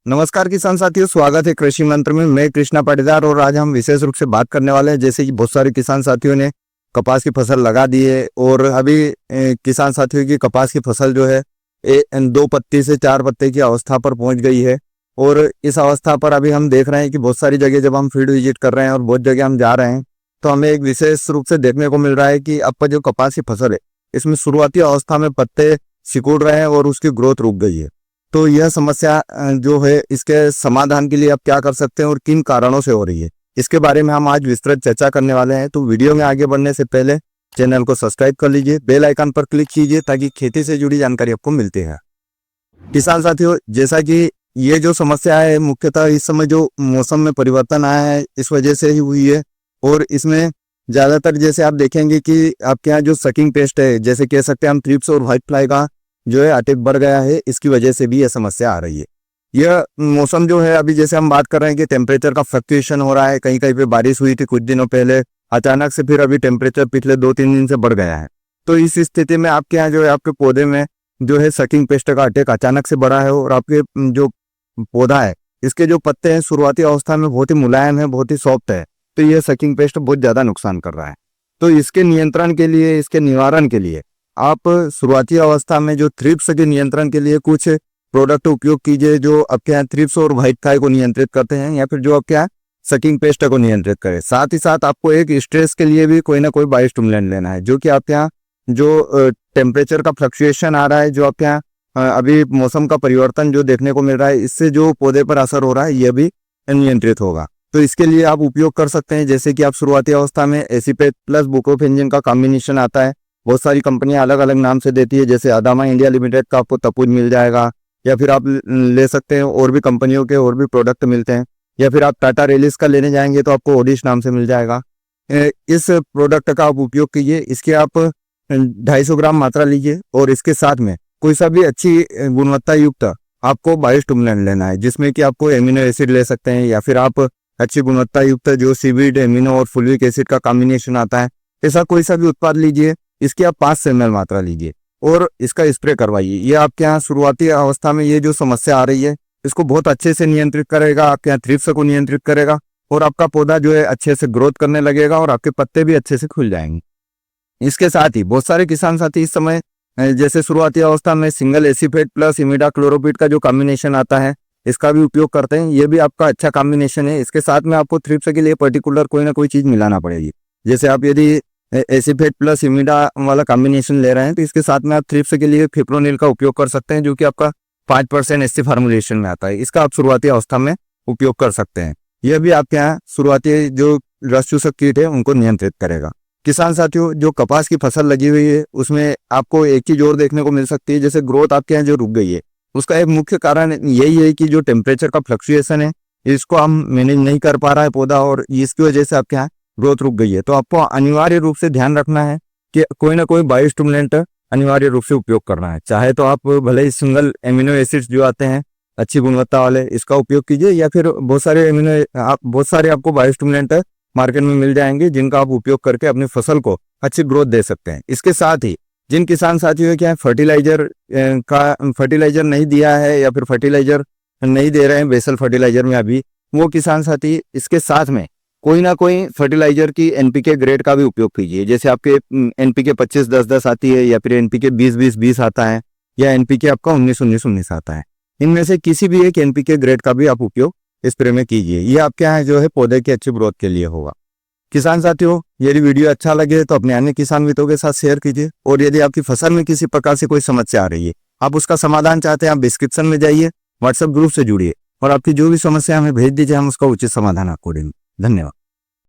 नमस्कार किसान साथियों, स्वागत है कृषि मंत्र में। मैं कृष्णा पाटीदार और आज हम विशेष रूप से बात करने वाले हैं। जैसे कि बहुत सारे किसान साथियों ने कपास की फसल लगा दी है और अभी किसान साथियों की कपास की फसल जो है 2 पत्ती से 4 पत्ते की अवस्था पर पहुंच गई है। और इस अवस्था पर अभी हम देख रहे हैं कि बहुत सारी जगह जब हम फील्ड विजिट कर रहे हैं और बहुत जगह हम जा रहे हैं तो हमें एक विशेष रूप से देखने को मिल रहा है कि अब का जो कपास की फसल है इसमें शुरुआती अवस्था में पत्ते सिकुड़ रहे हैं और उसकी ग्रोथ रुक गई है। तो यह समस्या जो है इसके समाधान के लिए आप क्या कर सकते हैं और किन कारणों से हो रही है, इसके बारे में हम आज विस्तृत चर्चा करने वाले हैं। तो वीडियो में आगे बढ़ने से पहले चैनल को सब्सक्राइब कर लीजिए, बेल आइकन पर क्लिक कीजिए ताकि खेती से जुड़ी जानकारी आपको मिलती है। किसान साथियों, जैसा कि ये जो समस्या है मुख्यतः इस समय जो मौसम में परिवर्तन आया है इस वजह से ही हुई है। और इसमें ज्यादातर जैसे आप देखेंगे कि आपके यहाँ जो सकिंग पेस्ट है, जैसे कह सकते हैं हम थ्रिप्स और व्हाइट फ्लाई का जो है अटैक बढ़ गया है, इसकी वजह से भी यह समस्या आ रही है। यह मौसम जो है अभी जैसे हम बात कर रहे हैं कि टेम्परेचर का फ्लक्चुएशन हो रहा है, कहीं कहीं पे बारिश हुई थी कुछ दिनों पहले, अचानक से फिर अभी टेम्परेचर पिछले 2-3 दिन से बढ़ गया है। तो इस स्थिति में आपके यहाँ जो है आपके पौधे में जो है सकिंग पेस्ट का अटैक अचानक से बढ़ा है और आपके जो पौधा है इसके जो पत्ते हैं शुरुआती अवस्था में बहुत ही मुलायम है, बहुत ही सॉफ्ट है, तो यह सकिंग पेस्ट बहुत ज्यादा नुकसान कर रहा है। तो इसके नियंत्रण के लिए, इसके निवारण के लिए आप शुरुआती अवस्था में जो थ्रिप्स के नियंत्रण के लिए कुछ प्रोडक्ट उपयोग कीजिए जो आपके यहाँ थ्रिप्स और व्हाइट फ्लाई को नियंत्रित करते हैं या फिर जो आपके यहाँ सकिंग पेस्ट को नियंत्रित करे। साथ ही साथ आपको एक स्ट्रेस के लिए भी कोई ना कोई बायोस्टिमुलेंट लेना है, जो कि आपके यहाँ जो टेम्परेचर का फ्लक्चुएशन आ रहा है, जो आपके यहाँ अभी मौसम का परिवर्तन जो देखने को मिल रहा है, इससे जो पौधे पर असर हो रहा है यह भी नियंत्रित होगा। तो इसके लिए आप उपयोग कर सकते हैं। जैसे कि आप शुरुआती अवस्था में एसीपेट प्लस बुप्रोफेंजिन का कॉम्बिनेशन आता है, बहुत सारी कंपनियां अलग अलग नाम से देती है, जैसे अदामा इंडिया लिमिटेड का आपको तपुज मिल जाएगा, या फिर आप ले सकते हैं और भी कंपनियों के और भी प्रोडक्ट मिलते हैं, या फिर आप टाटा रेलिस का लेने जाएंगे तो आपको ओडिश नाम से मिल जाएगा। इस प्रोडक्ट का आप उपयोग कीजिए। इसके आप 250 ग्राम मात्रा लीजिए और इसके साथ में कोई सा भी अच्छी गुणवत्ता युक्त आपको बायोस्टिमुलेंट लेना है, जिसमें कि आपको एमिनो एसिड ले सकते हैं या फिर आप अच्छी गुणवत्ता युक्त जो सीवीड, एमिनो और फुल्विक एसिड का कॉम्बिनेशन आता है, ऐसा कोई सा भी उत्पाद लीजिए। इसकी आप 5 ml मात्रा लीजिए और इसका स्प्रे करवाइए। ये आपके यहाँ शुरुआती अवस्था में ये जो समस्या आ रही है इसको बहुत अच्छे से नियंत्रित करेगा, आपके यहाँ थ्रिप्स को नियंत्रित करेगा और आपका पौधा जो है अच्छे से ग्रोथ करने लगेगा और आपके पत्ते भी अच्छे से खुल जाएंगे। इसके साथ ही बहुत सारे किसान साथी इस समय जैसे शुरुआती अवस्था में सिंगल एसीफेट प्लस इमिडाक्लोरोपिड का जो कॉम्बिनेशन आता है इसका भी उपयोग करते हैं। ये भी आपका अच्छा कॉम्बिनेशन है। इसके साथ में आपको थ्रिप्स के लिए पर्टिकुलर कोई ना कोई चीज मिलाना पड़ेगी। जैसे आप यदि एसीफेट प्लस इमिडा वाला कॉम्बिनेशन ले रहे हैं तो इसके साथ में आप थ्रिप्स के लिए फिप्रोनिल का उपयोग कर सकते हैं, जो कि आपका 5% एससी फार्मुलेशन में आता है। इसका आप शुरुआती अवस्था में उपयोग कर सकते हैं। यह भी आपके यहाँ शुरुआती जो रस चूसक कीट है उनको नियंत्रित करेगा। किसान साथियों, जो कपास की फसल लगी हुई है उसमें आपको एक चीज और देखने को मिल सकती है, जैसे ग्रोथ आपके यहाँ जो रुक गई है उसका एक मुख्य कारण यही है कि जो टेम्परेचर का फ्लक्चुएशन है इसको हम मैनेज नहीं कर पा रहा है पौधा, और इसकी वजह से आपके यहाँ ग्रोथ रुक गई है। तो आपको अनिवार्य रूप से ध्यान रखना है कि कोई ना कोई बायोस्टिमुलेंट अनिवार्य रूप से उपयोग करना है। चाहे तो आप भले ही सिंगल एमिनो एसिड्स जो आते हैं अच्छी गुणवत्ता वाले इसका उपयोग कीजिए, या फिर बहुत सारे आपको बायोस्टिमुलेंट मार्केट में मिल जाएंगे जिनका आप उपयोग करके अपनी फसल को अच्छी ग्रोथ दे सकते हैं। इसके साथ ही जिन किसान साथियों क्या फर्टिलाइजर नहीं दिया है या फिर फर्टिलाइजर नहीं दे रहे हैं बेसल फर्टिलाइजर में अभी, वो किसान साथी इसके साथ में कोई ना कोई फर्टिलाइजर की एनपीके ग्रेड का भी उपयोग कीजिए। जैसे आपके एनपीके 25-10-10 आती है, या फिर एनपीके 20-20-20 आता है, या एनपीके आपका 19-19-19 आता है। इनमें से किसी भी एक एनपीके ग्रेड का भी आप उपयोग स्प्रे में कीजिए। ये आपके यहाँ जो है पौधे की अच्छी ग्रोथ के लिए होगा। किसान साथियों, यदि वीडियो अच्छा लगे तो अपने अन्य किसान मित्रों के साथ शेयर कीजिए, और यदि आपकी फसल में किसी प्रकार से कोई समस्या आ रही है, आप उसका समाधान चाहते हैं, आप डिस्क्रिप्शन में जाइए, व्हाट्सएप ग्रुप से जुड़िए और आपकी जो भी समस्या हमें भेज दीजिए, हम उसका उचित समाधान आपको देंगे। धन्यवाद।